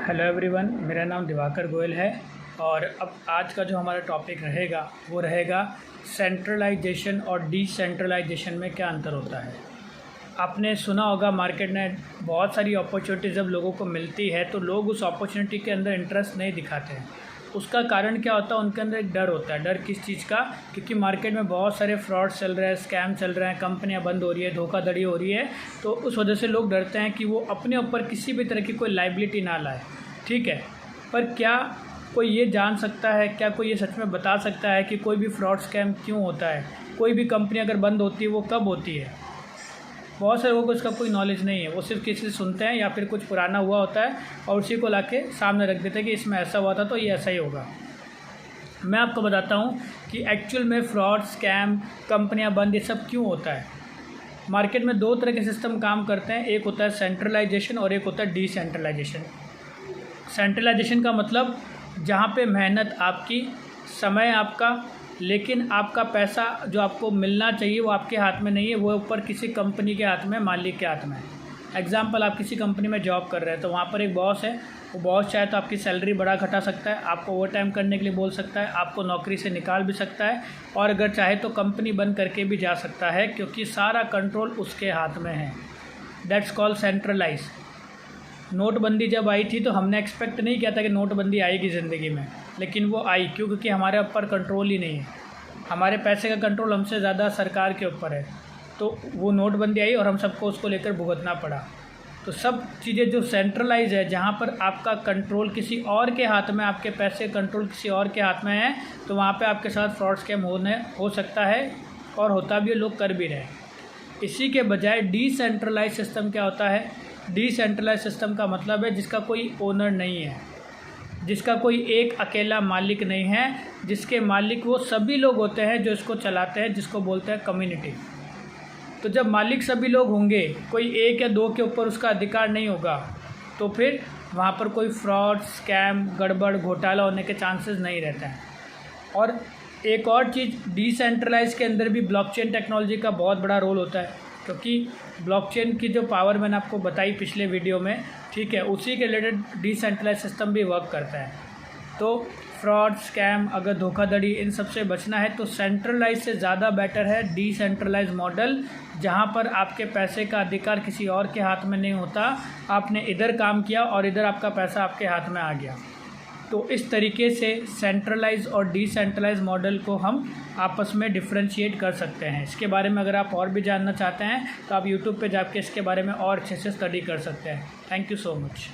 Hello everyone, मेरा नाम दिवाकर गोयल है और अब आज का जो हमारा टॉपिक रहेगा वो रहेगा सेंट्रलाइजेशन और डिसेंट्रलाइजेशन में क्या अंतर होता है। आपने सुना होगा मार्केट में बहुत सारी अपॉर्चुनिटी जब लोगों को मिलती है तो लोग उस अपॉर्चुनिटी के अंदर इंटरेस्ट नहीं दिखाते हैं। उसका कारण क्या होता है? उनके अंदर एक डर होता है। डर किस चीज़ का? क्योंकि मार्केट में बहुत सारे फ्रॉड चल रहे हैं, स्कैम चल रहे हैं, कंपनियां बंद हो रही है, धोखाधड़ी हो रही है। तो उस वजह से लोग डरते हैं कि वो अपने ऊपर किसी भी तरह की कोई लाइबिलिटी ना लाए। ठीक है, पर क्या कोई ये जान सकता है, क्या कोई ये सच में बता सकता है कि कोई भी फ्रॉड स्कैम क्यों होता है? कोई भी कंपनी अगर बंद होती है वो कब होती है? बहुत सारे लोगों को इसका कोई नॉलेज नहीं है। वो सिर्फ किसी से सुनते हैं या फिर कुछ पुराना हुआ होता है और उसी को लाके सामने रख देते हैं कि इसमें ऐसा हुआ था तो ये ऐसा ही होगा। मैं आपको बताता हूँ कि एक्चुअल में फ्रॉड, स्कैम, कंपनियां बंद, ये सब क्यों होता है। मार्केट में दो तरह के सिस्टम काम करते हैं, एक होता है सेंट्रलाइजेशन और एक होता है डिसेंट्रलाइजेशन। सेंट्रलाइजेशन का मतलब जहाँ पे मेहनत आपकी, समय आपका, लेकिन आपका पैसा जो आपको मिलना चाहिए वो आपके हाथ में नहीं है, वो ऊपर किसी कंपनी के हाथ में, मालिक के हाथ में है। एग्जाम्पल, आप किसी कंपनी में जॉब कर रहे हैं तो वहाँ पर एक बॉस है। वो बॉस चाहे तो आपकी सैलरी बढ़ा घटा सकता है, आपको ओवर टाइम करने के लिए बोल सकता है, आपको नौकरी से निकाल भी सकता है और अगर चाहे तो कंपनी बंद करके भी जा सकता है, क्योंकि सारा कंट्रोल उसके हाथ में है। That's called centralize. नोटबंदी जब आई थी तो हमने एक्सपेक्ट नहीं किया था कि नोटबंदी आएगी ज़िंदगी में, लेकिन वो आई। क्यों? क्योंकि हमारे ऊपर कंट्रोल ही नहीं है। हमारे पैसे का कंट्रोल हमसे ज़्यादा सरकार के ऊपर है। तो वो नोटबंदी आई और हम सबको उसको लेकर भुगतना पड़ा। तो सब चीज़ें जो सेंट्रलाइज है, जहाँ पर आपका कंट्रोल किसी और के हाथ में, आपके पैसे कंट्रोल किसी और के हाथ में है, तो वहाँ पे आपके साथ फ्रॉड स्कैम हो सकता है और होता भी है, लोग कर भी रहे हैं। इसी के बजाय डिसेंट्रलाइज सिस्टम क्या होता है? डिसेंट्रलाइज सिस्टम का मतलब है जिसका कोई ओनर नहीं है, जिसका कोई एक अकेला मालिक नहीं है, जिसके मालिक वो सभी लोग होते हैं जो इसको चलाते हैं, जिसको बोलते हैं कम्युनिटी। तो जब मालिक सभी लोग होंगे, कोई एक या दो के ऊपर उसका अधिकार नहीं होगा, तो फिर वहाँ पर कोई फ्रॉड, स्कैम, गड़बड़, घोटाला होने के चांसेस नहीं रहते हैं। और एक और चीज़, डिसेंट्रलाइज के अंदर भी ब्लॉकचेन टेक्नोलॉजी का बहुत बड़ा रोल होता है, क्योंकि ब्लॉकचेन की जो पावर मैंने आपको बताई पिछले वीडियो में, ठीक है, उसी के रिलेटेड डिसेंट्रलाइज सिस्टम भी वर्क करता है। तो फ्रॉड, स्कैम, अगर धोखाधड़ी, इन सब से बचना है तो सेंट्रलाइज से ज़्यादा बेटर है डिसेंट्रलाइज मॉडल, जहाँ पर आपके पैसे का अधिकार किसी और के हाथ में नहीं होता। आपने इधर काम किया और इधर आपका पैसा आपके हाथ में आ गया। तो इस तरीके से सेंट्रलाइज और डिसेंट्रलाइज मॉडल को हम आपस में डिफ्रेंशिएट कर सकते हैं। इसके बारे में अगर आप और भी जानना चाहते हैं तो आप यूट्यूब पे जाके इसके बारे में और अच्छे से स्टडी कर सकते हैं। Thank you so much.